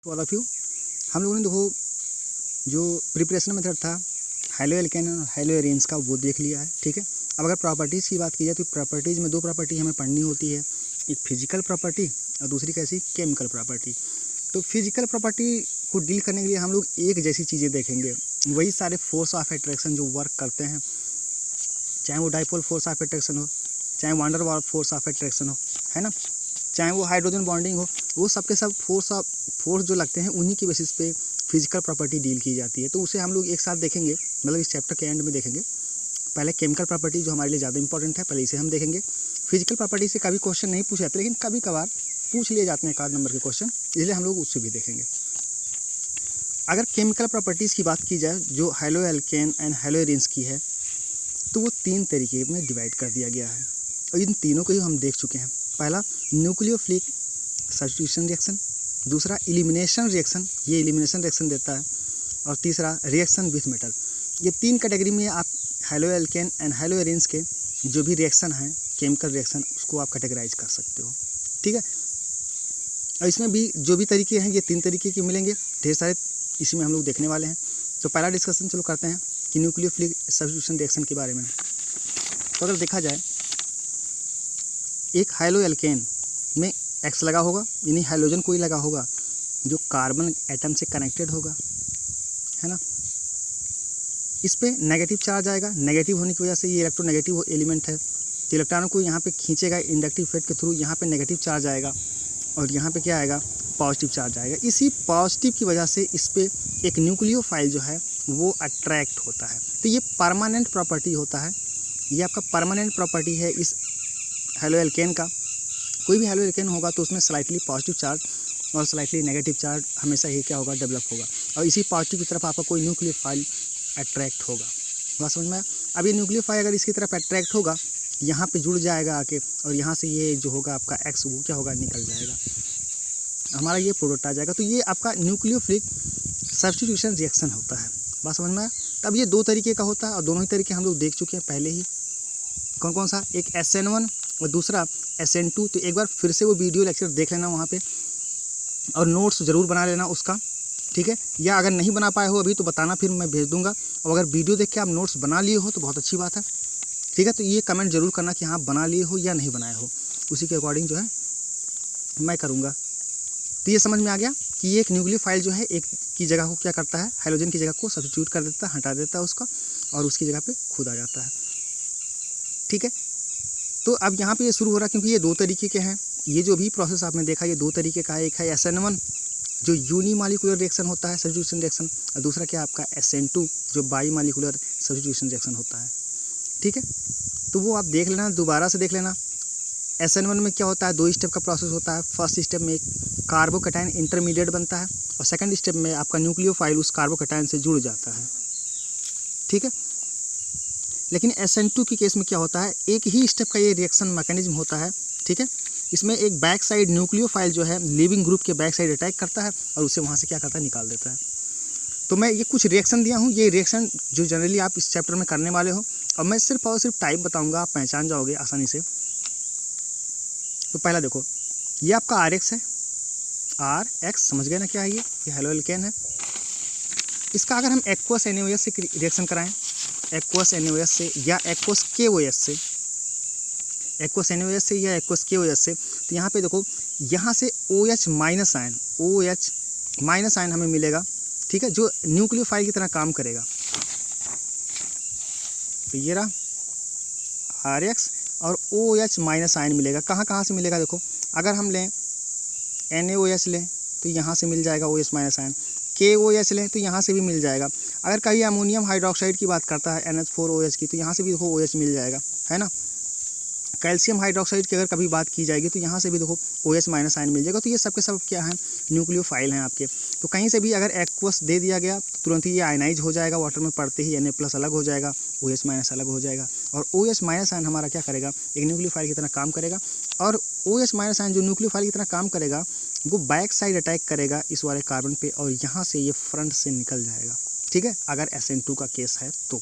All of you. हम लोगों ने देखो जो प्रिपरेशन मेथड था हैलो एल्केन और हैलो एरेन्स का वो देख लिया है, ठीक है। अब अगर प्रॉपर्टीज़ की बात की जाए तो प्रॉपर्टीज़ में दो प्रॉपर्टी हमें पढ़नी होती है, एक फिजिकल प्रॉपर्टी और दूसरी कैसी केमिकल प्रॉपर्टी। तो फिजिकल प्रॉपर्टी को डील करने के लिए हम लोग एक जैसी चीज़ें देखेंगे, वही सारे फोर्स ऑफ अट्रैक्शन जो वर्क करते हैं, चाहे वो डाइपोल फोर्स ऑफ अट्रैक्शन हो, चाहे वांडर वाल फोर्स ऑफ अट्रैक्शन हो, है ना, चाहे वो हाइड्रोजन बॉन्डिंग हो, वो सब के सब फोर्स जो लगते हैं उन्हीं की बेसिस पे फिजिकल प्रॉपर्टी डील की जाती है। तो उसे हम लोग एक साथ देखेंगे, मतलब इस चैप्टर के एंड में देखेंगे। पहले केमिकल प्रॉपर्टी जो हमारे लिए ज़्यादा इंपॉर्टेंट है, पहले इसे हम देखेंगे। फिजिकल प्रॉपर्टी से कभी क्वेश्चन नहीं पूछे जाते, लेकिन कभी कभार पूछ लिए जाते हैं एक आध नंबर के क्वेश्चन, इसलिए हम लोग उससे भी देखेंगे। अगर केमिकल प्रॉपर्टीज़ की बात की जाए जो hello alkene and hello arenes की है, तो वो तीन तरीके में डिवाइड कर दिया गया है और इन तीनों को ही हम देख चुके हैं। पहला न्यूक्लियोफिलिक सब्स्टिट्यूशन रिएक्शन, दूसरा एलिमिनेशन रिएक्शन, ये एलिमिनेशन रिएक्शन देता है, और तीसरा रिएक्शन विथ मेटल। ये तीन कैटेगरी में आप hello alkene and hello arenes के जो भी रिएक्शन हैं केमिकल रिएक्शन, उसको आप कैटेगराइज कर सकते हो, ठीक है। और इसमें भी जो भी तरीके हैं ये तीन तरीके के मिलेंगे, ढेर सारे इसी में हम लोग देखने वाले हैं। तो पहला डिस्कशन चलो करते हैं कि न्यूक्लियोफिलिक सब्स्टिट्यूशन रिएक्शन के बारे में। तो अगर देखा जाए एक हैलो एल्केन में X लगा होगा, यानी हाइड्रोजन कोई लगा होगा जो कार्बन एटम से कनेक्टेड होगा, है ना। इस पे नेगेटिव चार्ज आएगा, नेगेटिव होने की वजह से ये इलेक्ट्रोनेगेटिव एलिमेंट है, तो इलेक्ट्रॉनों को यहाँ पे खींचेगा इंडक्टिव इफेक्ट के थ्रू, यहाँ पे नेगेटिव चार्ज आएगा और यहाँ पे क्या आएगा, पॉजिटिव चार्ज आएगा। इसी पॉजिटिव की वजह से इस पर एक न्यूक्लियोफाइल जो है वो अट्रैक्ट होता है। तो ये परमानेंट प्रॉपर्टी होता है, ये आपका परमानेंट प्रॉपर्टी है इस हैलो एल्केन का। कोई भी हैलो एल्केन होगा तो उसमें स्लाइटली पॉजिटिव चार्ज और स्लाइटली नेगेटिव चार्ज हमेशा ही क्या होगा, डेवलप होगा, और इसी पॉजिटिव की तरफ आपका कोई न्यूक्लियोफाइल अट्रैक्ट होगा। बात समझ में आया। अब ये न्यूक्लियोफाइल अगर इसकी तरफ अट्रैक्ट होगा, यहाँ पे जुड़ जाएगा आके, और यहाँ से ये जो होगा आपका X वो क्या होगा, निकल जाएगा, हमारा ये प्रोडक्ट आ जाएगा। तो ये आपका न्यूक्लियोफिलिक सब्स्टिट्यूशन रिएक्शन होता है। बात समझ में आया। तब ये दो तरीके का होता है और दोनों ही तरीके हम लोग देख चुके हैं पहले ही। कौन कौन सा, एक SN1 और दूसरा SN2। तो एक बार फिर से वो वीडियो लेक्चर देख लेना वहाँ पे, और नोट्स ज़रूर बना लेना उसका, ठीक है। या अगर नहीं बना पाए हो अभी तो बताना, फिर मैं भेज दूंगा। और अगर वीडियो देख के आप नोट्स बना लिए हो तो बहुत अच्छी बात है, ठीक है। तो ये कमेंट जरूर करना कि हाँ बना लिए हो या नहीं बनाए हो, उसी के अकॉर्डिंग जो है मैं करूँगा। तो ये समझ में आ गया कि ये एक न्यूक्लियोफाइल जो है एक की जगह को क्या करता है, हाइड्रोजन की जगह को सब्स्टिट्यूट कर देता है, हटा देता है उसका, और उसकी जगह पे खुद आ जाता है, ठीक है। तो अब यहाँ पे ये शुरू हो रहा है, क्योंकि ये दो तरीके के हैं। ये जो भी प्रोसेस आपने देखा ये दो तरीके का है। एक है SN1 जो यूनिमॉलिक्यूलर रिएक्शन होता है, सब्स्टिट्यूशन रिएक्शन, और दूसरा क्या आपका SN2 जो बाई मॉलिक्यूलर सब्स्टिट्यूशन रिएक्शन होता है, ठीक है। तो वो आप देख लेना, दोबारा से देख लेना। SN1 में क्या होता है, दो स्टेप का प्रोसेस होता है। फर्स्ट स्टेप में एक कार्बोकैटायन इंटरमीडिएट बनता है, और सेकंड स्टेप में आपका न्यूक्लियोफाइल उस कार्बोकैटायन से जुड़ जाता है, ठीक है। लेकिन SN2 के केस में क्या होता है, एक ही स्टेप का ये रिएक्शन मैकेनिज्म होता है, ठीक है। इसमें एक बैक साइड न्यूक्लियोफाइल जो है लिविंग ग्रुप के बैक साइड अटैक करता है और उसे वहाँ से क्या करता है, निकाल देता है। तो मैं ये कुछ रिएक्शन दिया हूँ, ये रिएक्शन जो जनरली आप इस चैप्टर में करने वाले हो, और मैं सिर्फ और सिर्फ टाइप बताऊँगा, आप पहचान जाओगे आसानी से। तो पहला देखो, ये आपका RX है, RX समझ गए ना क्या है, ये हैलो एल्केन है। इसका अगर हम एक्वस NaOH से रिएक्शन कराएं, एक्वस NaOH से या एक्वस KOH से, एक्वस NaOH से या एक्वस KOH से, तो यहाँ पे देखो, यहाँ से OH माइनस आयन हमें मिलेगा, ठीक है, जो न्यूक्लियोफाइल की तरह काम करेगा। तो ये रहा RX और OH माइनस आयन मिलेगा। कहाँ कहाँ से मिलेगा, देखो अगर हम लें NaOH लें तो यहाँ से मिल जाएगा OH माइनस आयन, KOH लें तो यहाँ से भी मिल जाएगा। अगर कहीं अमोनियम हाइड्रोक्साइड की बात करता है NH4OH की, तो यहाँ से भी देखो OH मिल जाएगा, है ना। कैल्शियम हाइड्रोक्साइड की अगर कभी बात की जाएगी तो यहाँ से भी देखो OH माइनस आयन मिल जाएगा। तो ये सब के सब क्या हैं, न्यूक्लियोफाइल हैं आपके। तो कहीं से भी अगर एक्वस दे दिया गया तो तुरंत ही ये आयनाइज हो जाएगा, वाटर में पड़ते ही Na+ अलग हो जाएगा, OH माइनस अलग हो जाएगा, और OH माइनस आयन हमारा क्या करेगा, एक न्यूक्लियोफाइल की तरह काम करेगा। और OH माइनस आयन जो न्यूक्लियोफाइल की तरह काम करेगा वो बैक साइड अटैक करेगा इस वाले कार्बन पे, और यहाँ से ये फ्रंट से निकल जाएगा, ठीक है, अगर SN2 का केस है तो।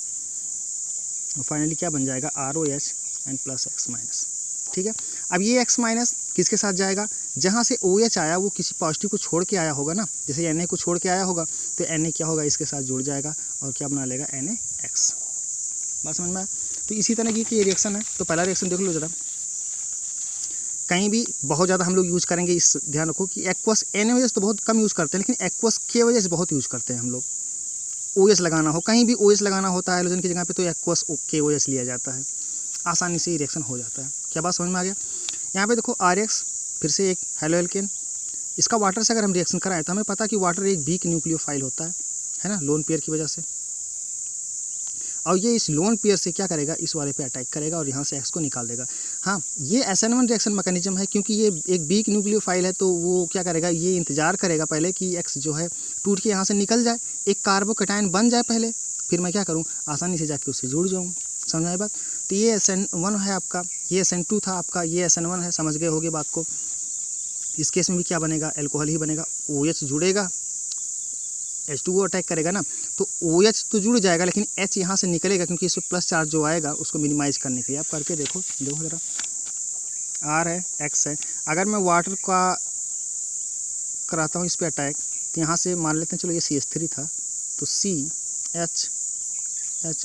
फाइनली क्या बन जाएगा, ROH+ X-, ठीक है। अब ये X- किसके साथ जाएगा, जहाँ से OH आया वो किसी पॉजिटिव को छोड़ के आया होगा ना, जैसे Na को छोड़ के आया होगा तो Na क्या होगा, इसके साथ जुड़ जाएगा और क्या बना लेगा, NaX। बात समझ में आया। तो इसी तरह की ये रिएक्शन है। तो पहला रिएक्शन देख लो जरा, कहीं भी बहुत ज़्यादा हम लोग यूज़ करेंगे, इस ध्यान रखो कि एक्वस Na वजह से तो बहुत कम यूज़ करते हैं, लेकिन एक्वस के वजह से बहुत यूज़ करते हैं हम लोग। OH लगाना हो, कहीं भी OH लगाना होता है हाइड्रोजन की जगह पे तो एक्वस के OH लिया जाता है, आसानी से ये रिएक्शन हो जाता है। क्या बात समझ में आ गया। यहाँ पे देखो RX फिर से एक हेलो एल्केन, इसका वाटर से अगर हम रिएक्शन कराएं तो हमें पता है कि वाटर एक वीक न्यूक्लियोफाइल होता है ना, लोन पेयर की वजह से, और ये इस लोन पेयर से क्या करेगा, इस वाले पे अटैक करेगा और यहाँ से X को निकाल देगा। हाँ, ये SN1 रिएक्शन मैकेनिज्म है, क्योंकि ये एक वीक न्यूक्लियोफाइल है तो वो क्या करेगा, ये इंतजार करेगा पहले कि X जो है टूट के यहाँ से निकल जाए, एक कार्बोकैटायन बन जाए पहले, फिर मैं क्या करूँ, आसानी से जाके उससे जुड़ जाऊँ। समझ आई बात। तो ये SN1 है आपका, ये SN2 था आपका, ये SN1 है। समझ गए होगे बात को। इस केस में भी क्या बनेगा, एल्कोहल ही बनेगा, OH जुड़ेगा, H2O अटैक करेगा ना, तो OH तो जुड़ जाएगा लेकिन H यहाँ से निकलेगा, क्योंकि इस पर प्लस चार्ज जो आएगा उसको मिनिमाइज करने के लिए आप करके देखो ज़रा, R है, X है। अगर मैं वाटर का कराता हूँ इस पर अटैक, तो यहाँ से मान लेते हैं, चलो ये CH3 था तो CH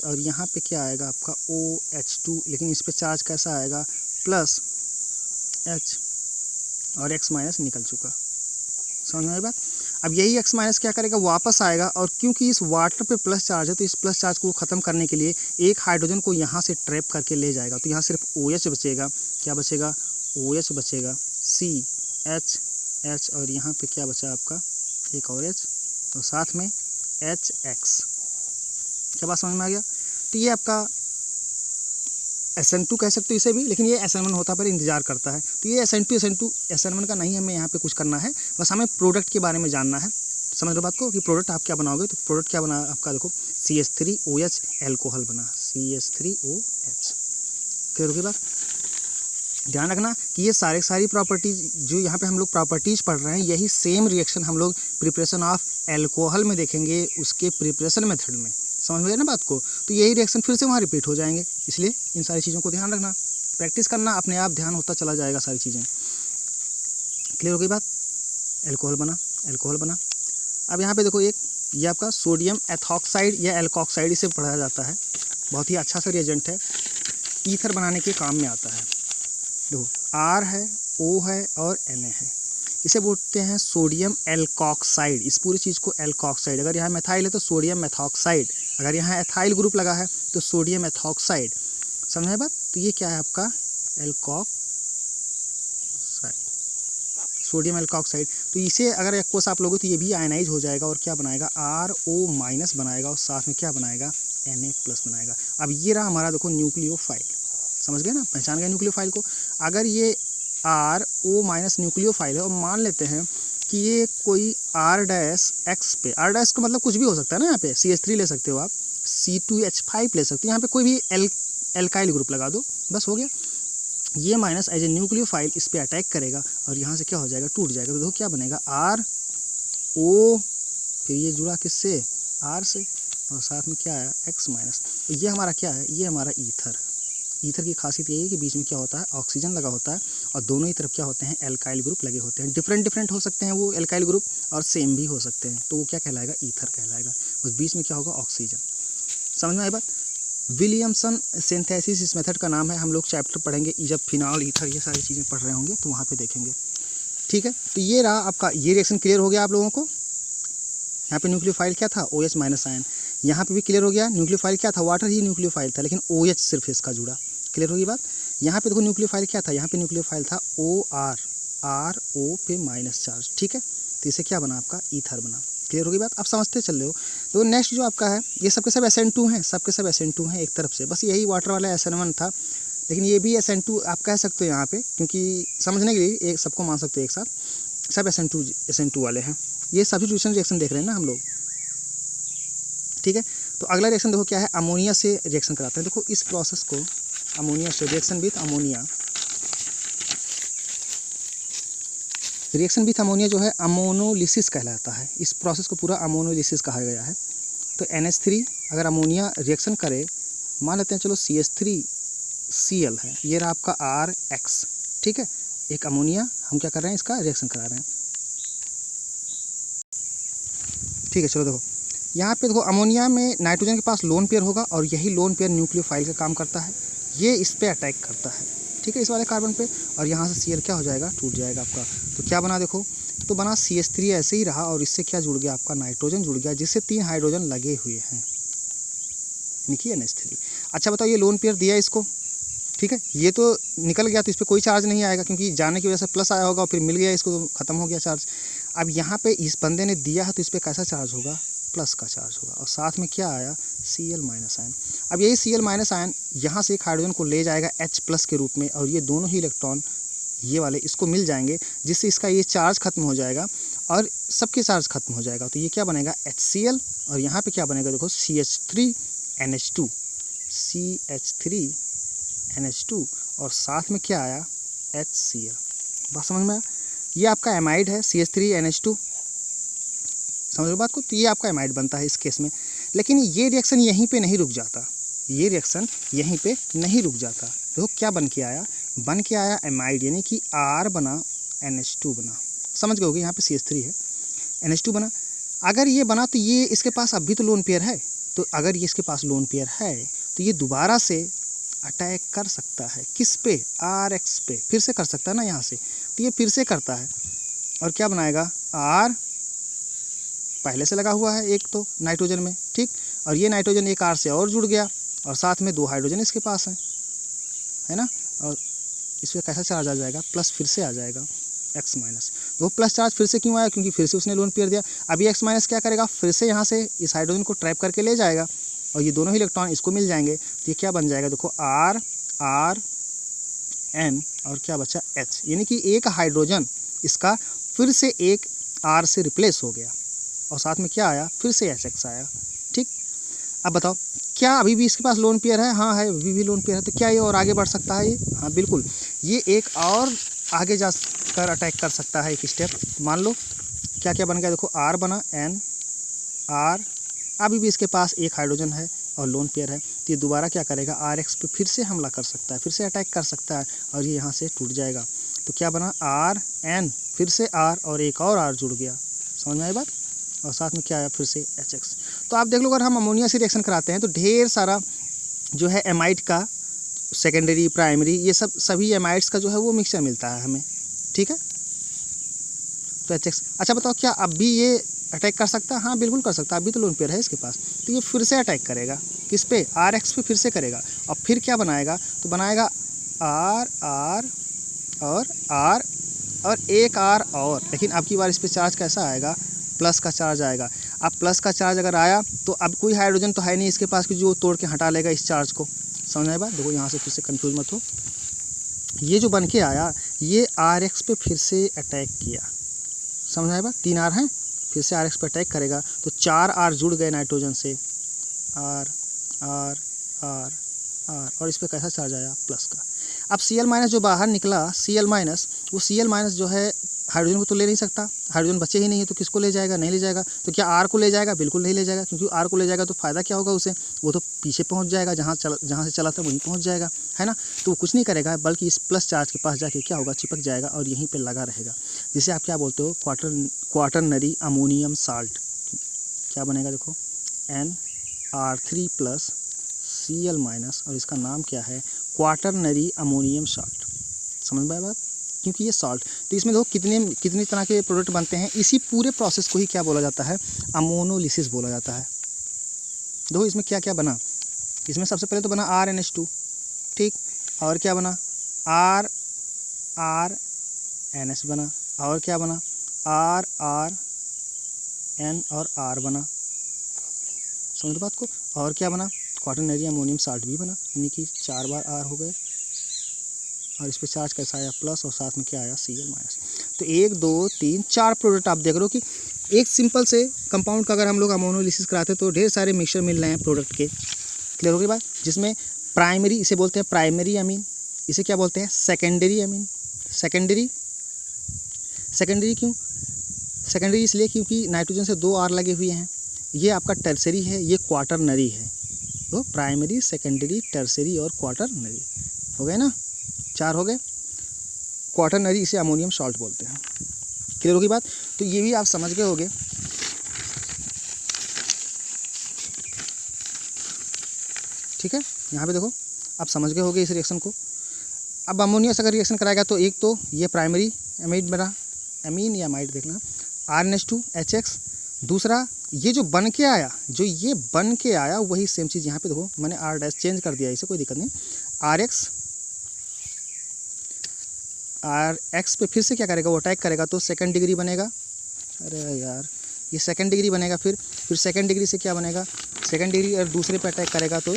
और यहाँ पे क्या आएगा आपका OH2, लेकिन इस पर चार्ज कैसा आएगा, प्लस H और X माइनस निकल चुका। समझ में आई बात। अब यही X माइनस क्या करेगा, वापस आएगा, और क्योंकि इस वाटर पे प्लस चार्ज है तो इस प्लस चार्ज को ख़त्म करने के लिए एक हाइड्रोजन को यहाँ से ट्रैप करके ले जाएगा। तो यहाँ सिर्फ OH बचेगा, क्या बचेगा, OH बचेगा, CH और यहाँ पे क्या बचा आपका, एक और H और साथ में HX। क्या बात समझ में आ गया। तो ये आपका SN2 कह सकते हो इसे भी, लेकिन ये SN1 होता पर इंतजार करता है। तो ये SN2 SN1 का नहीं, हमें यहाँ पे कुछ करना है, बस हमें प्रोडक्ट के बारे में जानना है। समझ लो बात को कि प्रोडक्ट आप क्या बनाओगे। तो प्रोडक्ट क्या बना आपका, देखो CH3OH एल्कोहल बना, CH3OH। क्लियर होगी बात। ध्यान रखना कि ये सारी प्रॉपर्टीज जो यहाँ पे हम लोग प्रॉपर्टीज पढ़ रहे हैं, यही सेम रिएक्शन हम लोग प्रिपरेशन ऑफ एल्कोहल में देखेंगे, उसके प्रिपरेशन मेथड में। समझ में आया ना बात को। तो यही रिएक्शन फिर से वहाँ रिपीट हो जाएंगे, इसलिए इन सारी चीज़ों को ध्यान रखना, प्रैक्टिस करना, अपने आप ध्यान होता चला जाएगा सारी चीज़ें। क्लियर हो गई बात। एल्कोहल बना। अब यहाँ पे देखो एक ये आपका सोडियम एथॉक्साइड या एल्कोक्साइड इसे पढ़ा जाता है, बहुत ही अच्छा सा रिएजेंट है, ईथर बनाने के काम में आता है। देखो R है, O है और Na है, इसे बोलते हैं सोडियम एल्कोक्साइड। इस पूरी चीज़ को एल्कोक्साइड, अगर यहाँ मेथाइल है तो सोडियम मेथॉक्साइड, अगर यहाँ एथाइल ग्रुप लगा है तो सोडियम एथॉक्साइड। समझे बात। तो ये क्या है आपका एल्कोक्साइड, सोडियम एल्कोक्साइड। तो इसे अगर एक्वस आप लोगे तो ये भी आयनाइज हो जाएगा और क्या बनाएगा, RO- बनाएगा और साथ में क्या बनाएगा, Na+ बनाएगा। अब ये रहा हमारा देखो न्यूक्लियोफाइल, समझ गए ना, पहचान गए न्यूक्लियोफाइल को। अगर ये RO- न्यूक्लियोफाइल है और मान लेते हैं कि ये कोई R' पे, R' का मतलब कुछ भी हो सकता है ना, यहाँ पे CH3 ले सकते हो आप, C2H5 ले सकते हो, यहाँ पे कोई भी एल्काइल ग्रुप लगा दो, बस हो गया। ये माइनस एज ए न्यूक्लियोफाइल इस पे अटैक करेगा और यहाँ से क्या हो जाएगा, टूट जाएगा। तो देखो क्या बनेगा, RO, फिर ये जुड़ा किससे, R से, और साथ में क्या है X-। तो ये हमारा क्या है, ये हमारा ईथर। ईथर की खासियत यही है कि बीच में क्या होता है, ऑक्सीजन लगा होता है और दोनों ही तरफ क्या होते हैं, एल्काइल ग्रुप लगे होते हैं। डिफरेंट हो सकते हैं वो एल्काइल ग्रुप और सेम भी हो सकते हैं, तो वो क्या कहलाएगा, ईथर कहलाएगा। उस बीच में क्या होगा, ऑक्सीजन। समझ में आई बात। विलियमसन सिंथेसिस इस मेथड का नाम है। हम लोग चैप्टर पढ़ेंगे जब फिनॉल, ईथर, ये सारी चीज़ें पढ़ रहे होंगे तो वहाँ पर देखेंगे। ठीक है, तो ये रहा आपका, ये रिएक्शन क्लियर हो गया आप लोगों को। यहाँ पे न्यूक्लियोफाइल क्या था, OH- आयन। यहाँ पे भी क्लियर हो गया, न्यूक्लियोफाइल क्या था, वाटर ही न्यूक्लियोफाइल था, लेकिन OH सिर्फ इसका जुड़ा। क्लियर होगी बात। यहाँ पे देखो न्यूक्लियोफाइल क्या था, यहाँ पे न्यूक्लियोफाइल था OR, RO पे माइनस चार्ज। ठीक है, तो इसे क्या बना आपका, ईथर बना। क्लियर होगी बात, आप समझते चल रहे हो। तो नेक्स्ट जो आपका है, ये सबके सब SN2 हैं, सबके सब SN2 हैं एक तरफ से, बस यही वाटर वाला SN1 था, लेकिन ये भी SN2 आप कह सकते हो यहाँ पे, क्योंकि समझने के लिए एक सबको मान सकते हो एक साथ, सब SN2 वाले हैं। ये सब्स्टिट्यूशन रिएक्शन देख रहे हैं ना हम लोग। ठीक है, तो अगला रिएक्शन देखो क्या है, अमोनिया से रिएक्शन कराते हैं। देखो इस प्रोसेस को अमोनिया से, reaction with ammonia, reaction with ammonia जो है अमोनोलिसिस कहलाता है। इस प्रोसेस को पूरा अमोनोलिसिस कहा गया है। तो NH3 अगर अमोनिया रिएक्शन करे, मान लेते हैं चलो CH3Cl है, ये रहा आपका RX। ठीक है, एक अमोनिया हम क्या कर रहे हैं, इसका रिएक्शन करा रहे हैं। ठीक है, चलो देखो यहाँ पे देखो अमोनिया में नाइट्रोजन के पास लोन पेयर होगा और यही लोन पेयर न्यूक्लियोफाइल का काम करता है, ये इस पे अटैक करता है, ठीक है, इस वाले कार्बन पे, और यहाँ से Cl क्या हो जाएगा, टूट जाएगा आपका। तो क्या बना देखो, तो बना CH3 ऐसे ही रहा और इससे क्या जुड़ गया आपका, नाइट्रोजन जुड़ गया, जिससे 3 हाइड्रोजन लगे हुए हैं, यानी कि NH3। अच्छा बताओ ये लोन पेयर दिया इसको, ठीक है, ये तो निकल गया तो इस पर कोई चार्ज नहीं आएगा क्योंकि जाने की वजह से प्लस आया होगा और फिर मिल गया इसको तो ख़त्म हो गया चार्ज। अब यहाँ पे इस बंदे ने दिया है तो इस पर कैसा चार्ज होगा, प्लस का चार्ज होगा, और साथ में क्या आया, Cl- आयन। अब यही Cl- आयन यहाँ से एक हाइड्रोजन को ले जाएगा H+ के रूप में और ये दोनों ही इलेक्ट्रॉन ये वाले इसको मिल जाएंगे, जिससे इसका ये चार्ज खत्म हो जाएगा और सबके चार्ज खत्म हो जाएगा। तो ये क्या बनेगा, HCl, और यहाँ पे क्या बनेगा देखो, CH3NH2, CH3NH2 और साथ में क्या आया, HCl। बात समझ में आया, ये आपका एमाइड है CH3NH2, समझ लो बात को। तो ये आपका एमाइड बनता है इस केस में, लेकिन ये रिएक्शन यहीं पे नहीं रुक जाता, ये रिएक्शन यहीं पे नहीं रुक जाता। देखो क्या बन के आया, बन के आया एमाइड, यानी कि R बना NH2 बना, समझ गए होगे, यहाँ पे CH3 है, NH2 बना। अगर ये बना तो ये इसके पास अभी तो लोन पेयर है, तो अगर ये इसके पास लोन पेयर है तो ये दोबारा से अटैक कर सकता है, किस पे, RH पे, फिर से कर सकता है ना यहाँ से, तो ये फिर से करता है और क्या बनाएगा, R पहले से लगा हुआ है एक तो नाइट्रोजन में, ठीक, और ये नाइट्रोजन एक R से और जुड़ गया और साथ में 2 हाइड्रोजन इसके पास है ना, और इस पर कैसा चार्ज आ जाएगा, प्लस फिर से आ जाएगा X-। वो प्लस चार्ज फिर से क्यों आया, क्योंकि फिर से उसने लोन पेयर दिया। अभी X- क्या करेगा, फिर से यहाँ से इस हाइड्रोजन को ट्रैप करके ले जाएगा और ये दोनों ही इलेक्ट्रॉन इसको मिल जाएंगे, तो ये क्या बन जाएगा देखो, R R N और क्या बचा H, यानी कि एक हाइड्रोजन इसका फिर से एक R से रिप्लेस हो गया और साथ में क्या आया, फिर से HX आया, ठीक। अब बताओ क्या अभी भी इसके पास लोन पेयर है, हाँ है, अभी भी लोन पेयर है, तो क्या ये और आगे बढ़ सकता है ये, हाँ बिल्कुल, ये एक और आगे जा कर अटैक कर सकता है एक स्टेप। मान लो क्या क्या बन गया देखो, R बना N R, अभी भी इसके पास एक हाइड्रोजन है और लोन पेयर है, तो ये दोबारा क्या करेगा, RH पे फिर से हमला कर सकता है, फिर से अटैक कर सकता है और ये यहाँ से टूट जाएगा। तो क्या बना, R N फिर से R और एक और R जुड़ गया, समझ में आई बात, और साथ में क्या आया, फिर से HX। तो आप देख लो अगर हम अमोनिया से रिएक्शन कराते हैं तो ढेर सारा जो है एमाइड का सेकेंडरी प्राइमरी ये सब सभी एमाइड्स का जो है वो मिक्सचर मिलता है हमें, ठीक है। तो HX। अच्छा बताओ क्या अब भी ये अटैक कर सकता है, हाँ बिल्कुल कर सकता है, अभी तो लोन पेयर है इसके पास, तो ये फिर से अटैक करेगा, किस पे, RH पे फिर से करेगा और फिर क्या बनाएगा, तो बनाएगा R R और एक R और, लेकिन अब की बार इस पर चार्ज कैसा आएगा, प्लस का चार्ज आएगा। अब प्लस का चार्ज अगर आया तो अब कोई हाइड्रोजन तो है नहीं इसके पास कि जो तोड़ के हटा लेगा इस चार्ज को, समझ आए बात। देखो यहाँ से फिर से कंफ्यूज मत हो, ये जो बन के आया ये RH पे फिर से अटैक किया, समझ आए बात, 3 R हैं, फिर से RH पे अटैक करेगा तो 4 R जुड़ गए नाइट्रोजन से, R R R R, और इस पर कैसा चार्ज आया, प्लस का। अब Cl- जो बाहर निकला, Cl- वो Cl- जो है हाइड्रोजन को तो ले नहीं सकता, हाइड्रोजन बचे ही नहीं है, तो किसको ले जाएगा, नहीं ले जाएगा, तो क्या R को ले जाएगा, बिल्कुल नहीं ले जाएगा, क्योंकि R को ले जाएगा तो फ़ायदा क्या होगा उसे, वो तो पीछे पहुंच जाएगा, जहाँ से चला था वहीं पहुंच जाएगा, है ना, तो वो कुछ नहीं करेगा बल्कि इस प्लस चार्ज के पास जाके क्या होगा, चिपक जाएगा और यहीं पर लगा रहेगा, जिसे आप क्या बोलते हो, क्वाटरनरी अमोनियम साल्ट। क्या बनेगा देखो, NR3+ Cl- और इसका नाम क्या है, क्वाटरनरी अमोनियम साल्ट, समझ में आया बात, क्योंकि ये सॉल्ट। तो इसमें देखो कितनी तरह के प्रोडक्ट बनते हैं, इसी पूरे प्रोसेस को ही क्या बोला जाता है, अमोनोलिसिस बोला जाता है। देखो इसमें क्या क्या बना, इसमें सबसे पहले तो बना RNH2, ठीक, और क्या बना, RRNH बना, और क्या बना, RRN और R बना, समझ बात को, और क्या बना, क्वाटरनरी अमोनियम साल्ट भी बना, यानी कि 4 बार R हो गए, और इस पर चार्ज कैसा आया, प्लस, और साथ में क्या आया, Cl-। तो 1 2 3 4 प्रोडक्ट आप देख रहे हो कि एक सिंपल से कंपाउंड का अगर हम लोग अमोनोलिसिस कराते हैं तो ढेर सारे मिक्सचर मिल रहे हैं प्रोडक्ट के, क्लियर हो गई बात, जिसमें प्राइमरी इसे बोलते हैं प्राइमरी अमीन, इसे क्या बोलते हैं, सेकेंडरी अमीन। सेकेंडरी क्यों, सेकेंडरी इसलिए क्योंकि नाइट्रोजन से 2 R लगे हुए हैं, ये आपका टर्सरी है, ये क्वाटरनरी है, तो प्राइमरी सेकेंडरी टर्सरी और क्वाटरनरी हो गए ना, 4 हो गए। क्वाटरनरी, इसे अमोनियम सॉल्ट बोलते हैं। क्लियर होगी बात? तो ये भी आप समझ गए होंगे। ठीक है, यहाँ पे देखो आप समझ गए होंगे इस रिएक्शन को। अब अमोनिया से अगर रिएक्शन कराएगा तो एक तो ये प्राइमरी एमाइड बना, एमीन या अमाइड देखना, RNH2HX। दूसरा ये जो बन के आया, जो ये बन के आया वही सेम चीज़ यहाँ पे देखो, मैंने R' चेंज कर दिया, इसे कोई दिक्कत नहीं। RX पे फिर से क्या करेगा, वो अटैक करेगा तो सेकंड डिग्री बनेगा। अरे यार, ये सेकंड डिग्री बनेगा। फिर सेकंड डिग्री से क्या बनेगा, सेकंड डिग्री और दूसरे पे अटैक करेगा तो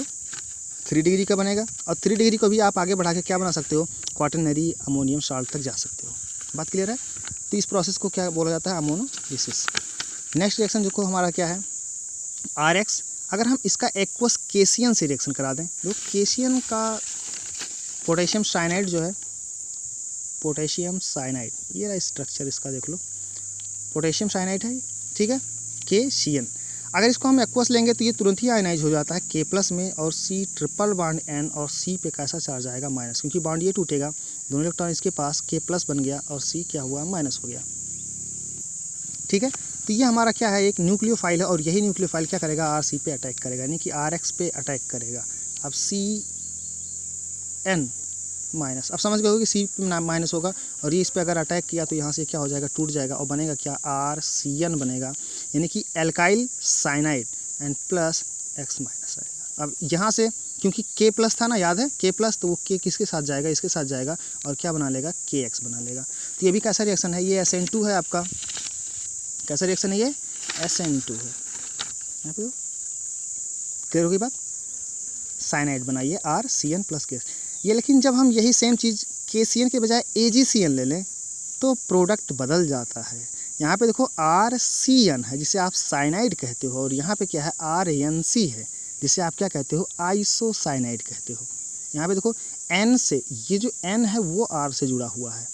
3 डिग्री का बनेगा। और 3 डिग्री को भी आप आगे बढ़ा के क्या बना सकते हो, क्वाटरनरी अमोनियम सॉल्ट तक जा सकते हो। बात क्लियर है? तो इस प्रोसेस को क्या बोला जाता है, अमोनोलिसिस। नेक्स्ट रिएक्शन जो को हमारा क्या है, RX। अगर हम इसका एक्वस केशियन से रिएक्शन करा दें, जो केशियन का पोटेशियम साइनाइड जो है, पोटेशियम साइनाइड, ये रहा स्ट्रक्चर इसका देख लो, पोटेशियम साइनाइड है, ठीक है, केशियन। अगर इसको हम एक्वस लेंगे तो ये तुरंत ही आयनाइज हो जाता है K+ में, और C ट्रिपल बॉन्ड N और C पे कैसा चार्ज आएगा, माइनस, क्योंकि बॉन्ड ये टूटेगा, दोनों इलेक्ट्रॉन इसके पास K+ बन गया और C क्या हुआ, माइनस हो गया। ठीक है, तो ये हमारा क्या है, एक न्यूक्लियोफाइल है, और यही न्यूक्लियोफाइल क्या करेगा, RC पे अटैक करेगा, यानी कि RX पे अटैक करेगा। अब CN माइनस, अब समझ गए हो कि C पे माइनस होगा, और ये इस पर अगर अटैक किया तो यहाँ से क्या हो जाएगा, टूट जाएगा, और बनेगा क्या, RCN बनेगा, यानी कि alkyl cyanide and plus X minus आएगा। अब यहाँ से क्योंकि K+ था ना, याद है K+, तो वो K किसके साथ जाएगा, इसके साथ जाएगा, और क्या बना लेगा, KX बना लेगा। तो ये भी कैसा रिएक्शन है, ये SN2 है आपका, कैसा रिएक्शन है ये, SN2 है। यहाँ पे क्लियर होगी बात, साइनाइड बनाइए RCN प्लस K। ये लेकिन जब हम यही सेम चीज़ KCN के बजाय AgCN ले लें तो प्रोडक्ट बदल जाता है। यहाँ पे देखो RCN है जिसे आप साइनाइड कहते हो, और यहाँ पे क्या है, RNC है जिसे आप क्या कहते हो, आइसोसाइनाइड कहते हो। यहाँ पे देखो N से, ये जो N है वो R से जुड़ा हुआ है,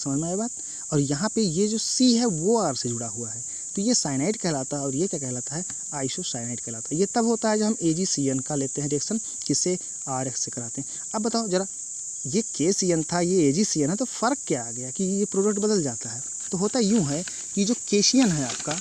समझ में आया बात, और यहाँ पे ये जो C है वो R से जुड़ा हुआ है, तो ये साइनाइड कहलाता है, और ये क्या कहलाता है, आइसोसाइनाइड कहलाता है। ये तब होता है जब हम AgCN का लेते हैं रिएक्शन, जिससे RX से कराते हैं। अब बताओ जरा, ये KCN था, ये AgCN है, तो फ़र्क क्या आ गया कि ये प्रोडक्ट बदल जाता है। तो होता यूँ है कि जो केशियन है आपका,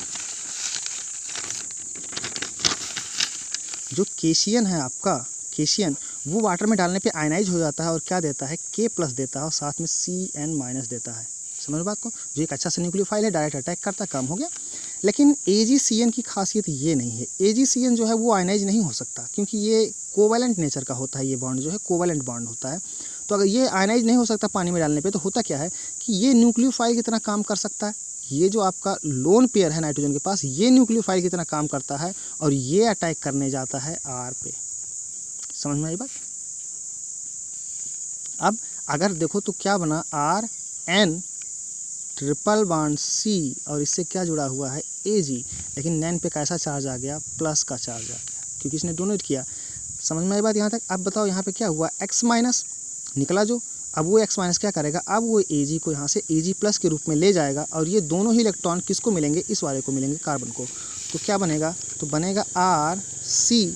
जो केशियन है आपका, केशियन वो वाटर में डालने पे आयनाइज हो जाता है, और क्या देता है, K+ देता है, और साथ में CN- देता है। समझ बात को, जो एक अच्छा सा न्यूक्लियोफाइल है, डायरेक्ट अटैक करता, काम हो गया। लेकिन AgCN की खासियत ये नहीं है, AgCN जो है वो आयनाइज नहीं हो सकता, क्योंकि ये कोवैलेंट नेचर का होता है, ये बॉन्ड जो है कोवैलेंट बॉन्ड होता है। तो अगर ये आयनाइज नहीं हो सकता पानी में डालने पे, तो होता क्या है कि ये न्यूक्लियोफाइल की तरह काम कर सकता है। ये जो आपका लोन पेयर है नाइट्रोजन के पास, ये न्यूक्लियोफाइल की तरह काम करता है, और ये अटैक करने जाता है R पे। समझ में आई बात? अब अगर देखो तो क्या बना, RN ट्रिपल बॉन्ड C, और इससे क्या जुड़ा हुआ है, Ag, लेकिन नैन पे कैसा चार्ज आ गया, प्लस का चार्ज आ गया, क्योंकि इसने डोनेट किया। समझ में आई बात यहाँ तक? अब बताओ यहाँ पे क्या हुआ, X- निकला जो, अब वो X- क्या करेगा, अब वो Ag को यहाँ से Ag+ के रूप में ले जाएगा, और ये दोनों ही इलेक्ट्रॉन किसको मिलेंगे, इस वाले को मिलेंगे, कार्बन को। तो क्या बनेगा, तो बनेगा RC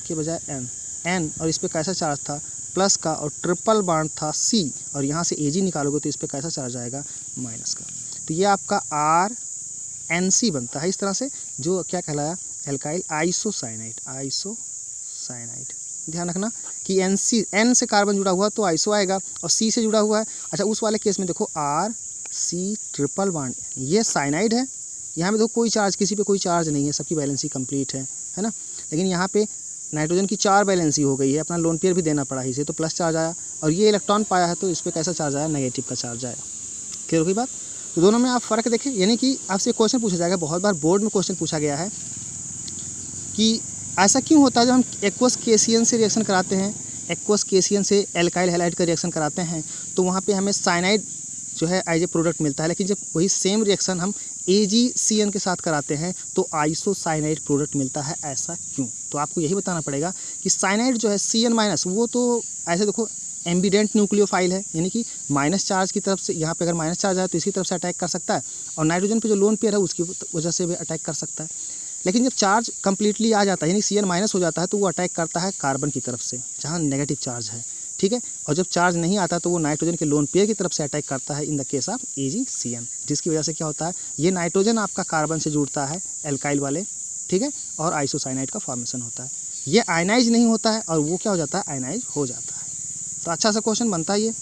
के बजाय N, और इस पर कैसा चार्ज था, प्लस का, और ट्रिपल बॉन्ड था C, और यहाँ से Ag निकालोगे तो इस पर कैसा चार्ज आएगा, माइनस का। तो ये आपका RNC बनता है इस तरह से, जो क्या कहलाया, एल्काइल आइसोसाइनाइड। ध्यान रखना कि N से कार्बन जुड़ा हुआ तो आइसो आएगा, और C से जुड़ा हुआ है। अच्छा, उस वाले केस में देखो RC ट्रिपल बॉन्ड, ये साइनाइड है, यहाँ पे देखो कोई चार्ज, किसी पे कोई चार्ज नहीं है, सबकी बैलेंसी कंप्लीट है ना। लेकिन यहाँ पे नाइट्रोजन की 4 बैलेंसी हो गई है, अपना लोन पेयर भी देना पड़ा इसे, तो प्लस चार्ज आया, और ये इलेक्ट्रॉन पाया है तो इस पर कैसा चार्ज आया, नेगेटिव का चार्ज आया। क्लियर हो गई बात? तो दोनों में आप फ़र्क देखें, यानी कि आपसे क्वेश्चन पूछा जाएगा, बहुत बार बोर्ड में क्वेश्चन पूछा गया है कि ऐसा क्यों होता है जब हम एक्वस केशियन से रिएक्शन कराते हैं, एक्वस केशियन से एल्काइल हैलाइड का रिएक्शन कराते हैं, तो वहाँ पे हमें साइनाइड जो है एज ए प्रोडक्ट मिलता है, लेकिन जब वही सेम रिएक्शन हम AgCN के साथ कराते हैं तो आइसोसाइनाइड प्रोडक्ट मिलता है, ऐसा क्यों? तो आपको यही बताना पड़ेगा कि साइनाइड जो है CN- वो तो ऐसे देखो एम्बिडेंट न्यूक्लियोफाइल है, यानी कि माइनस चार्ज की तरफ से, यहाँ पे अगर माइनस चार्ज आए तो इसकी तरफ से अटैक कर सकता है, और नाइट्रोजन पे जो लोन पेयर है उसकी वजह से भी अटैक कर सकता है। लेकिन जब चार्ज कंप्लीटली आ जाता है, यानी CN- हो जाता है, तो वो अटैक करता है कार्बन की तरफ से, जहाँ नेगेटिव चार्ज है। ठीक है। और जब चार्ज नहीं आता तो वो नाइट्रोजन के लोन पेयर की तरफ से अटैक करता है in the case of AgCN, जिसकी वजह से क्या होता है, ये नाइट्रोजन आपका कार्बन से जुड़ता है एल्काइल वाले, ठीक है, और आइसोसाइनाइड का फॉर्मेशन होता है। ये आयनाइज नहीं होता है और वो क्या हो जाता है, आयनाइज हो जाता है। तो अच्छा सा क्वेश्चन बनता है ये।